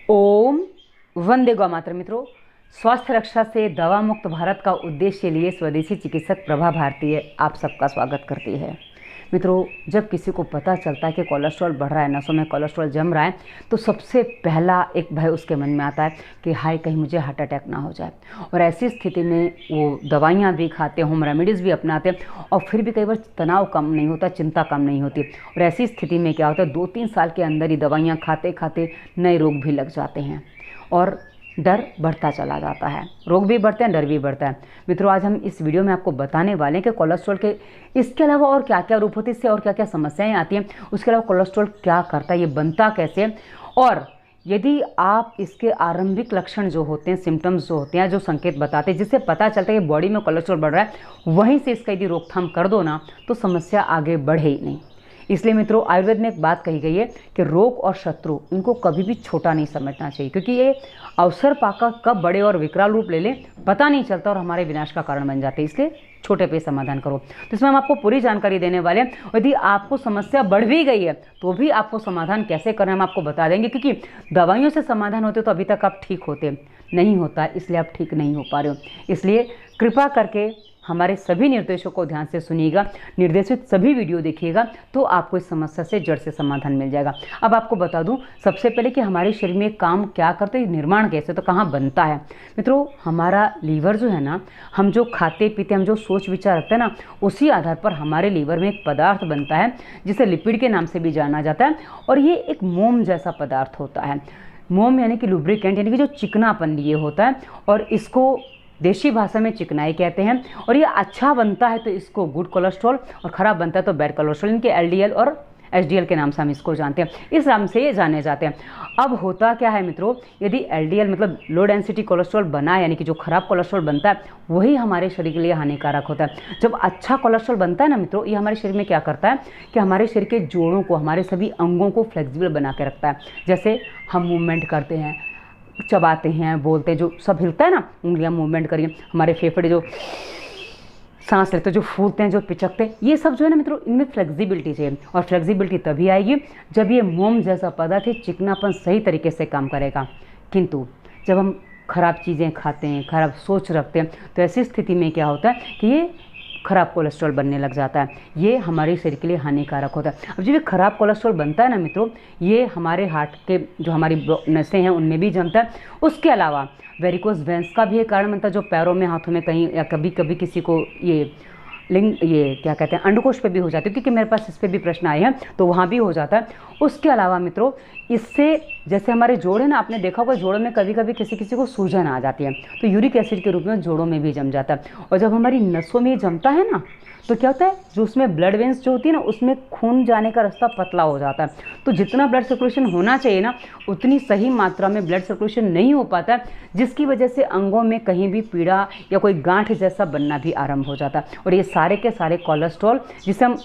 ओम वंदे गौ मातरम। मित्रों, स्वास्थ्य रक्षा से दवा मुक्त भारत का उद्देश्य लिए स्वदेशी चिकित्सक प्रभा भारती आप सबका स्वागत करती है। मित्रों, जब किसी को पता चलता है कि कोलेस्ट्रॉल बढ़ रहा है, नसों में कोलेस्ट्रॉल जम रहा है, तो सबसे पहला एक भय उसके मन में आता है कि हाय कहीं मुझे हार्ट अटैक ना हो जाए। और ऐसी स्थिति में वो दवाइयाँ भी खाते, होम रेमेडीज़ भी अपनाते हैं और फिर भी कई बार तनाव कम नहीं होता, चिंता कम नहीं होती। और ऐसी स्थिति में क्या होता है, 2-3 साल के अंदर ही दवाइयाँ खाते खाते नए रोग भी लग जाते हैं और डर बढ़ता चला जाता है। रोग भी बढ़ते हैं, डर भी बढ़ता है। मित्रों, आज हम इस वीडियो में आपको बताने वाले हैं कि कोलेस्ट्रॉल के इसके अलावा और क्या क्या रूप होती है, इससे और क्या क्या समस्याएं आती हैं, उसके अलावा कोलेस्ट्रॉल क्या करता है, ये बनता कैसे है, और यदि आप इसके आरंभिक लक्षण जो होते हैं, सिम्टम्स जो होते हैं, जो संकेत बताते हैं, जिससे पता चलता है कि बॉडी में कोलेस्ट्रॉल बढ़ रहा है, वहीं से इसका यदि रोकथाम कर दो ना, तो समस्या आगे बढ़े ही नहीं। इसलिए मित्रों, आयुर्वेद में एक बात कही गई है कि रोग और शत्रु इनको कभी भी छोटा नहीं समझना चाहिए, क्योंकि ये अवसर पाकर कब बड़े और विकराल रूप ले ले पता नहीं चलता और हमारे विनाश का कारण बन जाते हैं। इसलिए छोटे पे समाधान करो। तो इसमें हम आपको पूरी जानकारी देने वाले हैं। यदि आपको समस्या बढ़ भी गई है तो भी आपको समाधान कैसे करना है हम आपको बता देंगे, क्योंकि दवाइयों से समाधान होते तो अभी तक आप ठीक होते नहीं होता, इसलिए आप ठीक नहीं हो पा रहे हो। इसलिए कृपा करके हमारे सभी निर्देशों को ध्यान से सुनिएगा, निर्देशित सभी वीडियो देखिएगा, तो आपको इस समस्या से जड़ से समाधान मिल जाएगा। अब आपको बता दूं सबसे पहले कि हमारे शरीर में काम क्या करते हैं, निर्माण कैसे, तो कहाँ बनता है। मित्रों, हमारा लीवर जो है ना, हम जो खाते पीते, हम जो सोच विचार रखते हैं ना, उसी आधार पर हमारे लीवर में एक पदार्थ बनता है जिसे लिपिड के नाम से भी जाना जाता है। और ये एक मोम जैसा पदार्थ होता है। मोम यानी कि लुब्रिकेंट, यानी कि जो चिकनापन लिए होता है, और इसको देशी भाषा में चिकनाई कहते हैं। और ये अच्छा बनता है तो इसको गुड कोलेस्ट्रॉल, और ख़राब बनता है तो बैड कोलेस्ट्रॉल, इनके एलडीएल और एचडीएल के नाम से हम इसको जानते हैं, इस नाम से ये जाने जाते हैं। अब होता क्या है मित्रों, यदि एलडीएल मतलब लो डेंसिटी कोलेस्ट्रॉल बना, यानी कि जो खराब कोलेस्ट्रॉल बनता है, वही हमारे शरीर के लिए हानिकारक होता है। जब अच्छा कोलेस्ट्रॉल बनता है ना मित्रों, ये हमारे शरीर में क्या करता है कि हमारे शरीर के जोड़ों को, हमारे सभी अंगों को फ्लेक्सिबल बना के रखता है। जैसे हम मूवमेंट करते हैं, चबाते हैं, बोलते हैं, जो सब हिलता है ना, उंगलियां मूवमेंट करिए, हमारे फेफड़े जो सांस लेते हैं, जो फूलते हैं, जो पिचकते हैं, ये सब जो है ना मित्रों, इनमें फ्लेक्सिबिलिटी चाहिए। और फ्लेक्सिबिलिटी तभी आएगी जब ये मोम जैसा पदार्थ है, चिकनापन सही तरीके से काम करेगा। किंतु जब हम खराब चीज़ें खाते हैं, खराब सोच रखते हैं, तो ऐसी स्थिति में क्या होता है कि ये खराब कोलेस्ट्रॉल बनने लग जाता है। ये हमारे शरीर के लिए हानिकारक होता है। अब जब ये खराब कोलेस्ट्रॉल बनता है ना मित्रों, ये हमारे हार्ट के जो हमारी नसें हैं उनमें भी जमता है। उसके अलावा वेरिकोस वेंस का भी एक कारण बनता है, जो पैरों में, हाथों में कहीं, या कभी कभी किसी को ये ये क्या कहते हैं, अंडकोश पे भी हो जाती है, क्योंकि मेरे पास इस पर भी प्रश्न आए हैं, तो वहाँ भी हो जाता है। उसके अलावा मित्रों, इससे जैसे हमारे जोड़ है ना, आपने देखा होगा जोड़ों में कभी कभी किसी किसी को सूजन आ जाती है, तो यूरिक एसिड के रूप में जोड़ों में भी जम जाता है। और जब हमारी नसों में जमता है ना, तो क्या होता है, जो उसमें ब्लड वेंस जो होती है ना, उसमें खून जाने का रास्ता पतला हो जाता है। तो जितना ब्लड सर्कुलेशन होना चाहिए ना, उतनी सही मात्रा में ब्लड सर्कुलेशन नहीं हो पाता है, जिसकी वजह से अंगों में कहीं भी पीड़ा या कोई गांठ जैसा बनना भी आरंभ हो जाता है। और ये सारे के सारे कोलेस्ट्रॉल, जिसे हम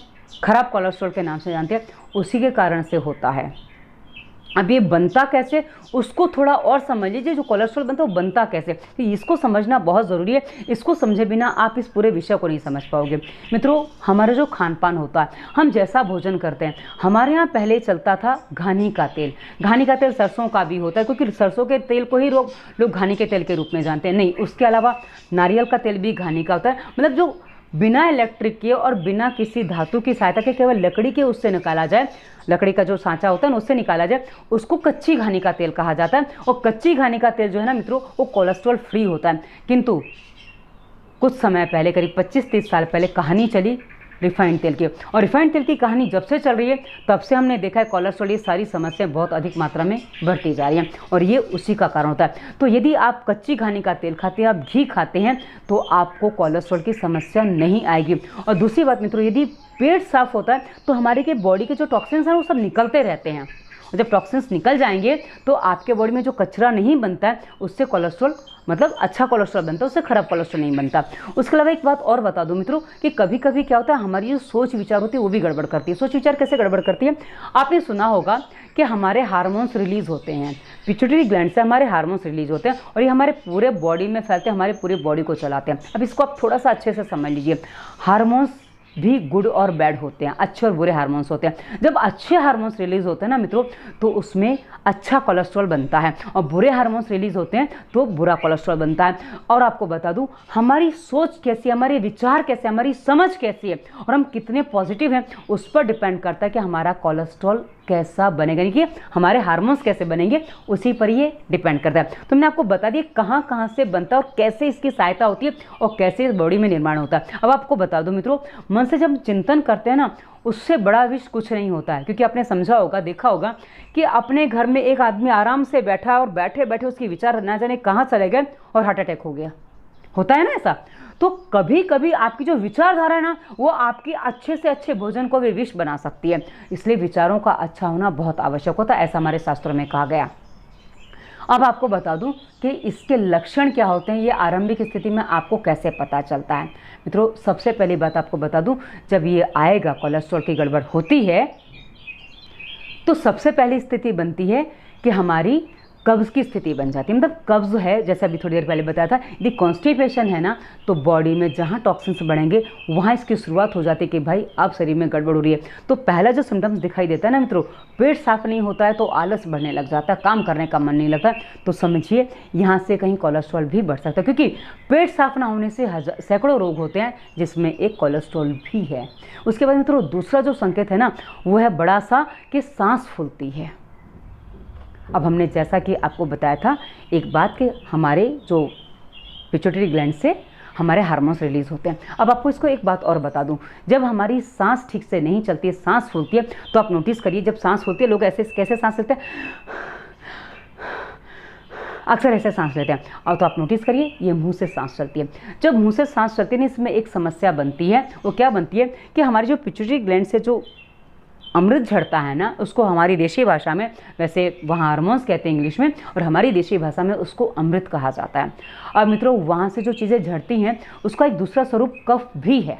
खराब कोलेस्ट्रॉल के नाम से जानते हैं, उसी के कारण से होता है। अब ये बनता कैसे, उसको थोड़ा और समझ लीजिए। जो कोलेस्ट्रॉल बनता है वो बनता कैसे, तो इसको समझना बहुत ज़रूरी है। इसको समझे बिना आप इस पूरे विषय को नहीं समझ पाओगे। मित्रों, हमारा जो खान पान होता है, हम जैसा भोजन करते हैं, हमारे यहाँ पहले चलता था घानी का तेल। घानी का तेल सरसों का भी होता है, क्योंकि सरसों के तेल को ही लोग घानी के तेल के रूप में जानते हैं। नहीं, उसके अलावा नारियल का तेल भी घानी का होता है। मतलब जो बिना इलेक्ट्रिक के और बिना किसी धातु की सहायता के, केवल लकड़ी के उससे निकाला जाए, लकड़ी का जो सांचा होता है ना, उससे निकाला जाए, उसको कच्ची घानी का तेल कहा जाता है। और कच्ची घानी का तेल जो है ना मित्रों, वो कोलेस्ट्रॉल फ्री होता है। किंतु कुछ समय पहले, करीब 25-30 साल पहले कहानी चली रिफाइंड तेल की, और रिफाइंड तेल की कहानी जब से चल रही है, तब से हमने देखा है कोलेस्ट्रॉल, ये सारी समस्याएं बहुत अधिक मात्रा में बढ़ती जा रही हैं, और ये उसी का कारण होता है। तो यदि आप कच्ची घानी का तेल खाते हैं, आप घी खाते हैं, तो आपको कोलेस्ट्रॉल की समस्या नहीं आएगी। और दूसरी बात मित्रों, यदि पेट साफ होता है तो हमारे के बॉडी के जो टॉक्सिन्स हैं वो सब निकलते रहते हैं। और जब टॉक्सिन्स निकल जाएंगे तो आपके बॉडी में जो कचरा नहीं बनता है, उससे कोलेस्ट्रॉल मतलब अच्छा कोलेस्ट्रॉल बनता है, उससे खराब कोलेस्ट्रॉल नहीं बनता। उसके अलावा एक बात और बता दूं मित्रों, कि कभी कभी क्या होता है, हमारी जो सोच विचार होती है वो भी गड़बड़ करती है। सोच विचार कैसे गड़बड़ करती है, आपने सुना होगा कि हमारे हार्मोन्स रिलीज होते हैं, पिट्यूटरी ग्लैंड से हमारे हार्मोन्स रिलीज होते हैं, और ये हमारे पूरे बॉडी में फैलते हैं, हमारे पूरे बॉडी को चलाते हैं। अब इसको आप थोड़ा सा अच्छे से समझ लीजिए। हार्मोन्स भी गुड और बैड होते हैं, अच्छे और बुरे हार्मोन्स होते हैं। जब अच्छे हार्मोन्स रिलीज होते हैं ना मित्रों, तो उसमें अच्छा कोलेस्ट्रॉल बनता है, और बुरे हार्मोन्स रिलीज होते हैं तो बुरा कोलेस्ट्रॉल बनता है। और आपको बता दूं, हमारी सोच कैसी है, हमारे विचार कैसे, हमारी समझ कैसी है और हम कितने पॉजिटिव हैं, उस पर डिपेंड करता है कि हमारा कोलेस्ट्रॉल कैसा बनेगा, यानी कि हमारे हार्मोन्स कैसे बनेंगे, उसी पर ये डिपेंड करता है। तो मैंने आपको बता दिया कहाँ कहाँ से बनता है और कैसे इसकी सहायता होती है और कैसे इस बॉडी में निर्माण होता है। अब आपको बता दो मित्रों, मन से जब चिंतन करते हैं ना, उससे बड़ा विष कुछ नहीं होता है। क्योंकि आपने समझा होगा, देखा होगा कि अपने घर में एक आदमी आराम से बैठा और बैठे बैठे उसके विचार ना जाने कहाँ चले गए और हार्ट अटैक हो गया। होता है ना ऐसा। तो कभी कभी आपकी जो विचारधारा है ना, वो आपकी अच्छे से अच्छे भोजन को भी विष बना सकती है। इसलिए विचारों का अच्छा होना बहुत आवश्यक होता है, ऐसा हमारे शास्त्रों में कहा गया। अब आपको बता दूं कि इसके लक्षण क्या होते हैं, ये आरंभिक स्थिति में आपको कैसे पता चलता है। मित्रों, सबसे पहली बात आपको बता दूं, जब ये आएगा, कोलेस्ट्रॉल की गड़बड़ होती है, तो सबसे पहली स्थिति बनती है कि हमारी कब्ज़ की स्थिति बन जाती है। मतलब कब्ज़ है, जैसे अभी थोड़ी देर पहले बताया था, यदि कॉन्स्टिपेशन है ना, तो बॉडी में जहाँ टॉक्सिन्स बढ़ेंगे वहाँ इसकी शुरुआत हो जाती है कि भाई अब शरीर में गड़बड़ हो रही है। तो पहला जो सिम्टम्स दिखाई देता है ना मित्रों, पेट साफ नहीं होता है तो आलस बढ़ने लग जाता है, काम करने का मन नहीं लगता। तो समझिए यहाँ से कहीं कोलेस्ट्रॉल भी बढ़ सकता है, क्योंकि पेट साफ ना होने से सैकड़ों रोग होते हैं, जिसमें एक कोलेस्ट्रॉल भी है। उसके बाद मित्रों, दूसरा जो संकेत है ना, वो है बड़ा सा कि सांस फूलती है। अब हमने जैसा कि आपको बताया था एक बात, कि हमारे जो पिट्यूटरी ग्लैंड से हमारे हार्मोन्स रिलीज होते हैं। अब आपको इसको एक बात और बता दूं, जब हमारी सांस ठीक से नहीं चलती है, सांस फूलती है, तो आप नोटिस करिए, जब सांस फूलती है लोग ऐसे कैसे सांस लेते हैं, अक्सर ऐसे सांस लेते हैं। और तो आप नोटिस करिए, ये मुंह से सांस चलती है। जब मुंह से सांस चलती है ना, इसमें एक समस्या बनती है। वो क्या बनती है कि हमारी जो पिट्यूटरी ग्लैंड से जो अमृत झड़ता है ना, उसको हमारी देशी भाषा में, वैसे वहाँ हार्मोन्स कहते हैं इंग्लिश में, और हमारी देशी भाषा में उसको अमृत कहा जाता है। और मित्रों, वहाँ से जो चीज़ें झड़ती हैं, उसका एक दूसरा स्वरूप कफ भी है।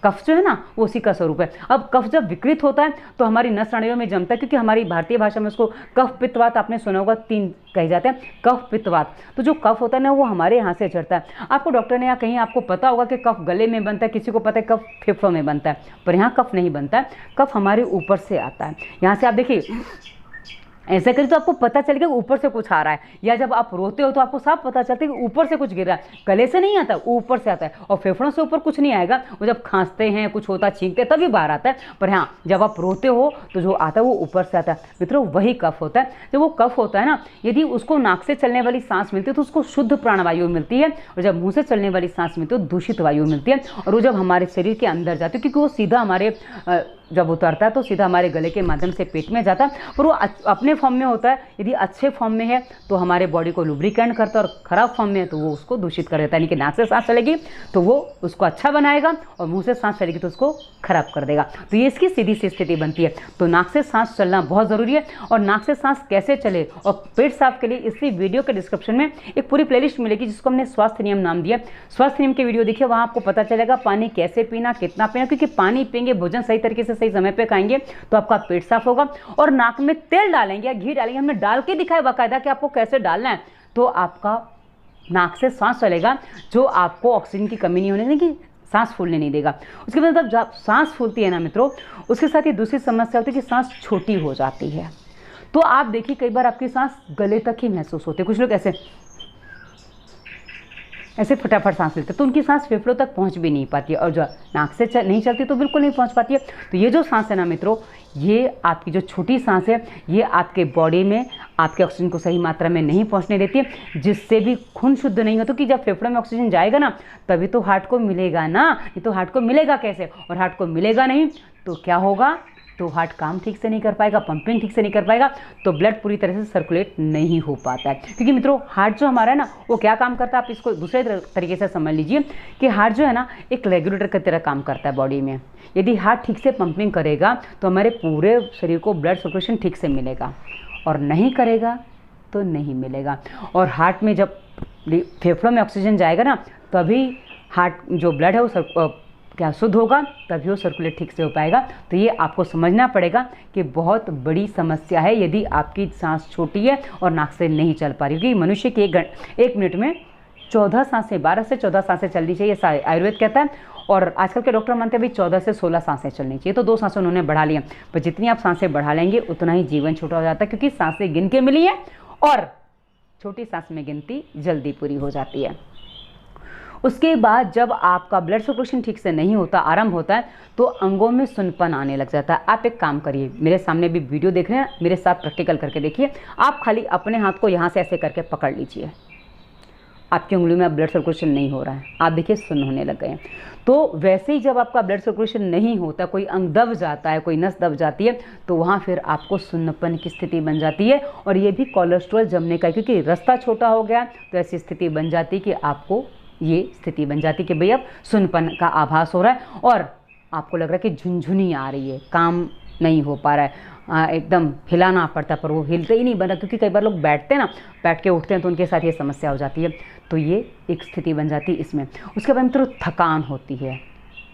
कफ जो है ना, वो उसी का स्वरूप है। अब कफ जब विकृत होता है तो हमारी नस नाड़ियों में जमता है, क्योंकि हमारी भारतीय भाषा में उसको कफ पित्तवात, आपने सुना होगा, 3 कहे जाते हैं, कफ पित्तवात। तो जो कफ होता है ना, वो हमारे यहाँ से झड़ता है। आपको डॉक्टर ने या कहीं आपको पता होगा कि कफ गले में बनता है, किसी को पता है कफ फेफड़ों में बनता है, पर यहाँ कफ नहीं बनता है, कफ हमारे ऊपर से आता है। यहाँ से आप देखिए, ऐसे करिए तो आपको पता चलेगा ऊपर से कुछ आ रहा है, या जब आप रोते हो तो आपको साफ पता चलता है कि ऊपर से कुछ गिर रहा है। गले से नहीं आता, ऊपर से आता है, और फेफड़ों से ऊपर कुछ नहीं आएगा। वो जब खांसते हैं, कुछ होता है, छींकते हैं, तभी बाहर आता है। पर हाँ, जब आप रोते हो तो जो आता है वो ऊपर से आता है। मित्रों, वही कफ होता है। जब वो कफ होता है ना, यदि उसको नाक से चलने वाली सांस मिलती है तो उसको शुद्ध प्राणवायु मिलती है, और जब मुँह से चलने वाली सांस मिलती है तो दूषित वायु मिलती है। और वो जब हमारे शरीर के अंदर जाती है, क्योंकि वो सीधा हमारे जब उतरता है तो सीधा हमारे गले के माध्यम से पेट में जाता है, पर वो अपने फॉर्म में होता है। यदि अच्छे फॉर्म में है तो हमारे बॉडी को लुब्रिकेंट करता है, और खराब फॉर्म में है तो वो उसको दूषित कर देता है। यानी कि नाक से सांस चलेगी तो वो उसको अच्छा बनाएगा, और मुंह से सांस चलेगी तो उसको खराब कर देगा। तो ये इसकी सीधी सी स्थिति बनती है। तो नाक से सांस चलना बहुत ज़रूरी है। और नाक से सांस कैसे चले और पेट साफ के लिए, इसलिए वीडियो के डिस्क्रिप्शन में एक पूरी प्लेलिस्ट मिलेगी, जिसको हमने स्वास्थ्य नियम नाम दिया। स्वास्थ्य नियम की वीडियो देखिए, वहाँ आपको पता चलेगा पानी कैसे पीना, कितना पीना, क्योंकि पानी पिएंगे, भोजन सही तरीके से सही समय पर खाएंगे तो आपका पेट साफ होगा। और नाक में तेल डालेंगे या घी डालेंगे, हमने डाल के दिखाया बाकायदा कि आपको कैसे डालना है, तो आपका नाक से सांस चलेगा, जो आपको ऑक्सीजन की कमी नहीं होने देगी, सांस फूलने नहीं देगा। उसके बाद जब सांस फूलती है ना मित्रों, उसके साथ ही दूसरी समस्या होती है कि सांस छोटी हो जाती है। तो आप देखिए, कई बार आपकी सांस गले तक ही महसूस होती है। कुछ लोग ऐसे फटाफट सांस लेते हैं, तो उनकी सांस फेफड़ों तक पहुंच भी नहीं पाती है, और जो नाक से नहीं चलती तो बिल्कुल नहीं पहुंच पाती है। तो ये जो सांस है ना मित्रों, ये आपकी जो छोटी सांस है, ये आपके बॉडी में आपके ऑक्सीजन को सही मात्रा में नहीं पहुंचने देती है, जिससे भी खून शुद्ध नहीं होता। कि जब फेफड़ों में ऑक्सीजन जाएगा ना, तभी तो हार्ट को मिलेगा ना, ये तो हार्ट को मिलेगा कैसे, और हार्ट को मिलेगा नहीं तो क्या होगा, तो हार्ट काम ठीक से नहीं कर पाएगा, पंपिंग ठीक से नहीं कर पाएगा, तो ब्लड पूरी तरह से सर्कुलेट नहीं हो पाता है। क्योंकि मित्रों, हार्ट जो हमारा है ना, वो क्या काम करता है, आप इसको दूसरे तरीके से समझ लीजिए कि हार्ट जो है ना, एक रेगुलेटर की तरह काम करता है बॉडी में। यदि हार्ट ठीक से पंपिंग करेगा तो हमारे पूरे शरीर को ब्लड सर्कुलेशन ठीक से मिलेगा, और नहीं करेगा तो नहीं मिलेगा। और हार्ट में जब फेफड़ों में ऑक्सीजन जाएगा ना, तभी हार्ट जो ब्लड है वो क्या शुद्ध होगा, तभी वो सर्कुलेट ठीक से हो पाएगा। तो ये आपको समझना पड़ेगा कि बहुत बड़ी समस्या है यदि आपकी सांस छोटी है और नाक से नहीं चल पा रही, क्योंकि मनुष्य की एक मिनट में 14 सांसें, 12 से 14 सांसें चलनी चाहिए, आयुर्वेद कहता है। और आजकल के डॉक्टर मानते हैं भाई 14 से 16 सांसें चलनी चाहिए, तो 2 सांसें उन्होंने बढ़ा लिया। पर जितनी आप सांसें बढ़ा लेंगे उतना ही जीवन छोटा हो जाता है, क्योंकि सांसें गिन के मिली है और छोटी सांस में गिनती जल्दी पूरी हो जाती है। उसके बाद जब आपका ब्लड सर्कुलेशन ठीक से नहीं होता, आरंभ होता है, तो अंगों में सुन्नपन आने लग जाता है। आप एक काम करिए, मेरे सामने भी वीडियो देख रहे हैं, मेरे साथ प्रैक्टिकल करके देखिए। आप खाली अपने हाथ को यहाँ से ऐसे करके पकड़ लीजिए, आपकी उंगलियों में अब ब्लड सर्कुलेशन नहीं हो रहा है, आप देखिए सुन्न होने लग गए हैं। तो वैसे ही जब आपका ब्लड सर्कुलेशन नहीं होता, कोई अंग दब जाता है, कोई नस दब जाती है, तो वहाँ फिर आपको सुन्नपन की स्थिति बन जाती है। और ये भी कोलेस्ट्रॉल जमने का, क्योंकि रास्ता छोटा हो गया, तो ऐसी स्थिति बन जाती है कि आपको ये स्थिति बन जाती है कि भाई अब सुन्नपन का आभास हो रहा है और आपको लग रहा है कि झुनझुनी आ रही है, काम नहीं हो पा रहा है, एकदम हिलाना पड़ता है, पर वो हिलते ही नहीं बन रहा। क्योंकि कई बार लोग बैठते हैं ना, बैठ के उठते हैं, तो उनके साथ ये समस्या हो जाती है। तो ये एक स्थिति बन जाती है इसमें। उसके बाद मित्रों थकान होती है,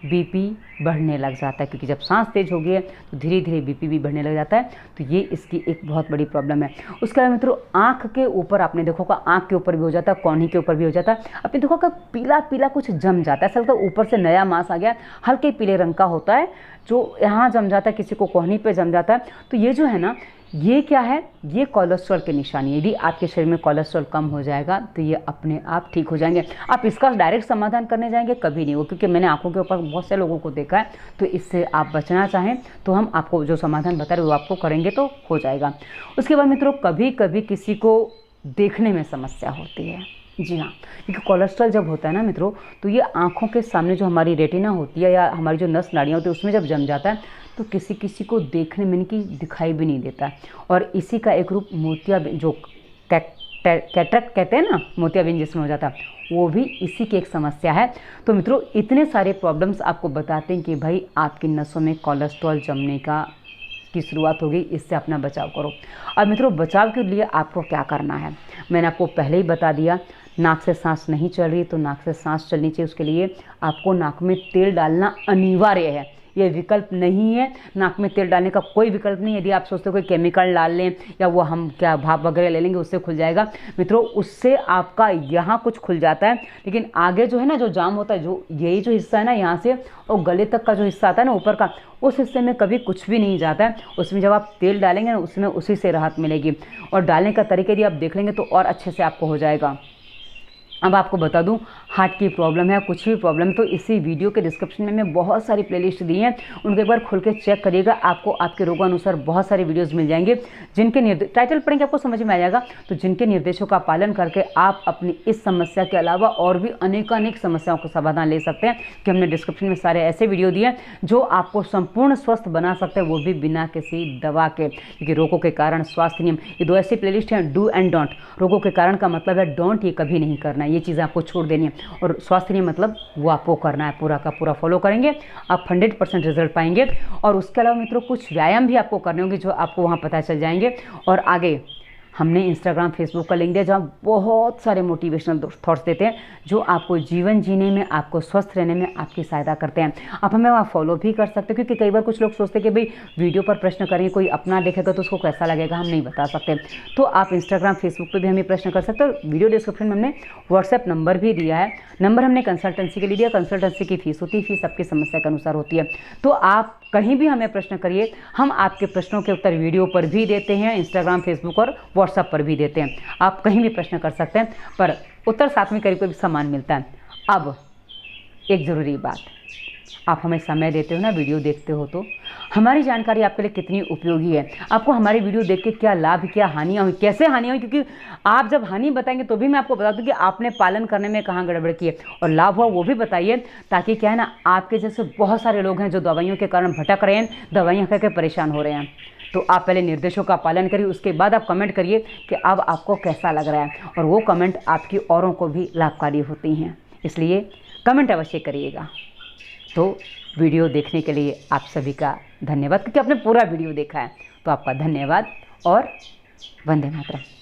बीपी बढ़ने लग जाता है, क्योंकि जब सांस तेज हो गई है तो धीरे धीरे बीपी भी बढ़ने लग जाता है। तो ये इसकी एक बहुत बड़ी प्रॉब्लम है। उसके बाद मित्रों आँख के ऊपर, आपने देखो का आँख के ऊपर भी हो जाता है, कौनी के ऊपर भी हो जाता है। आपने देखो का पीला पीला कुछ जम जाता है, ऐसा लगता है ऊपर से नया मांस आ गया, हल्के पीले रंग का होता है, जो यहाँ जम जाता है, किसी को कोहनी पे जम जाता है। तो ये जो है ना, ये क्या है, ये कोलेस्ट्रॉल की निशानी है। यदि आपके शरीर में कोलेस्ट्रॉल कम हो जाएगा तो ये अपने आप ठीक हो जाएंगे। आप इसका डायरेक्ट समाधान करने जाएंगे कभी नहीं हो, क्योंकि मैंने आंखों के ऊपर बहुत से लोगों को देखा है। तो इससे आप बचना चाहें तो हम आपको जो समाधान बता रहे हैं वो आपको करेंगे तो हो जाएगा। उसके बाद मित्रों कभी कभी किसी को देखने में समस्या होती है। जी हाँ, क्योंकि कोलेस्ट्रॉल जब होता है ना मित्रों, तो ये आँखों के सामने जो हमारी रेटिना होती है या हमारी जो नस नाड़ियाँ होती है उसमें जब जम जाता है, तो किसी किसी को देखने में इनकी दिखाई भी नहीं देता। और इसी का एक रूप मोतियाबिंद, जो कैटरेक्ट कहते हैं ना, मोतियाबिंद जिसमें हो जाता है, वो भी इसी की एक समस्या है। तो मित्रों इतने सारे प्रॉब्लम्स आपको बताते हैं कि भाई आपकी नसों में कोलेस्ट्रॉल जमने की शुरुआत हो गई, इससे अपना बचाव करो। अब मित्रों बचाव के लिए आपको क्या करना है, मैंने आपको पहले ही बता दिया। नाक से सांस नहीं चल रही तो नाक से सांस चलनी चाहिए। उसके लिए आपको नाक में तेल डालना अनिवार्य है, ये विकल्प नहीं है। नाक में तेल डालने का कोई विकल्प नहीं। यदि आप सोचते हो कोई केमिकल डाल लें या वो हम क्या भाप वगैरह ले लेंगे उससे खुल जाएगा, मित्रों उससे आपका यहाँ कुछ खुल जाता है, लेकिन आगे जो है ना, जो जाम होता है, जो यही जो हिस्सा है ना, यहाँ से और गले तक का जो हिस्सा आता है ना ऊपर का, उस हिस्से में कभी कुछ भी नहीं जाता है। उसमें जब आप तेल डालेंगे ना, उसमें उसी से राहत मिलेगी। और डालने का तरीका यदि आप देख लेंगे तो और अच्छे से आपको हो जाएगा। अब आपको बता दूं, हार्ट की प्रॉब्लम है, कुछ भी प्रॉब्लम, तो इसी वीडियो के डिस्क्रिप्शन में मैं बहुत सारी प्लेलिस्ट दी हैं, उनको एक बार खुल के चेक करिएगा। आपको आपके रोगानुसार बहुत सारे वीडियोस मिल जाएंगे, जिनके टाइटल पढ़ेंगे आपको समझ में आ जाएगा। तो जिनके निर्देशों का पालन करके आप अपनी इस समस्या के अलावा और भी अनेकानेक समस्याओं का समाधान ले सकते हैं। कि हमने डिस्क्रिप्शन में सारे ऐसे वीडियो दिए जो आपको संपूर्ण स्वस्थ बना सकते हैं, वो भी बिना किसी दवा के। क्योंकि रोगों के कारण स्वास्थ्य नियम, ये 2 ऐसी प्लेलिस्ट हैं, डू एंड डोंट। रोगों के कारण का मतलब है डोंट, ये कभी नहीं करना, ये चीज़ें आपको छोड़ देनी है। और स्वास्थ्य नियम मतलब वो आपको करना है, पूरा का पूरा फॉलो करेंगे आप 100% रिजल्ट पाएंगे। और उसके अलावा मित्रों कुछ व्यायाम भी आपको करने होंगे जो आपको वहाँ पता चल जाएंगे। और आगे हमने इंस्टाग्राम फेसबुक का लिंक दिया जहाँ बहुत सारे मोटिवेशनल थॉट्स देते हैं जो आपको जीवन जीने में, आपको स्वस्थ रहने में आपकी सहायता करते हैं। आप हमें वहाँ फॉलो भी कर सकते हैं, क्योंकि कई बार कुछ लोग सोचते हैं कि भाई वीडियो पर प्रश्न करेंगे, कोई अपना देखेगा तो उसको कैसा लगेगा, हम नहीं बता सकते। तो आप इंस्टाग्राम फेसबुक पर भी हमें प्रश्न कर सकते हो। वीडियो डिस्क्रिप्शन में हमने व्हाट्सएप नंबर भी दिया है। नंबर हमने कंसल्टेंसी के लिए दिया। कंसल्टेंसी की फीस होती है, फीस आपकी समस्या के अनुसार होती है। तो आप कहीं भी हमें प्रश्न करिए, हम आपके प्रश्नों के उत्तर वीडियो पर भी देते हैं, इंस्टाग्राम फेसबुक और व्हाट्सएप पर भी देते हैं। आप कहीं भी प्रश्न कर सकते हैं, पर उत्तर साथ में करीब करीब समान मिलता है। अब एक ज़रूरी बात, आप हमें समय देते हो ना, वीडियो देखते हो, तो हमारी जानकारी आपके लिए कितनी उपयोगी है, आपको हमारी वीडियो देख के क्या लाभ, क्या हानियाँ हुई, कैसे हानियाँ हुई। क्योंकि आप जब हानि बताएंगे तो भी मैं आपको बता दूं कि आपने पालन करने में कहाँ गड़बड़ की है, और लाभ हुआ वो भी बताइए। ताकि क्या है ना, आपके जैसे बहुत सारे लोग हैं जो दवाइयों के कारण भटक रहे हैं, दवाइयाँ खा के परेशान हो रहे हैं। तो आप पहले निर्देशों का पालन करिए, उसके बाद आप कमेंट करिए कि अब आपको कैसा लग रहा है, और वो कमेंट आपकी औरों को भी लाभकारी होती हैं, इसलिए कमेंट अवश्य करिएगा। तो वीडियो देखने के लिए आप सभी का धन्यवाद, क्योंकि आपने पूरा वीडियो देखा है, तो आपका धन्यवाद और वंदे मातरम।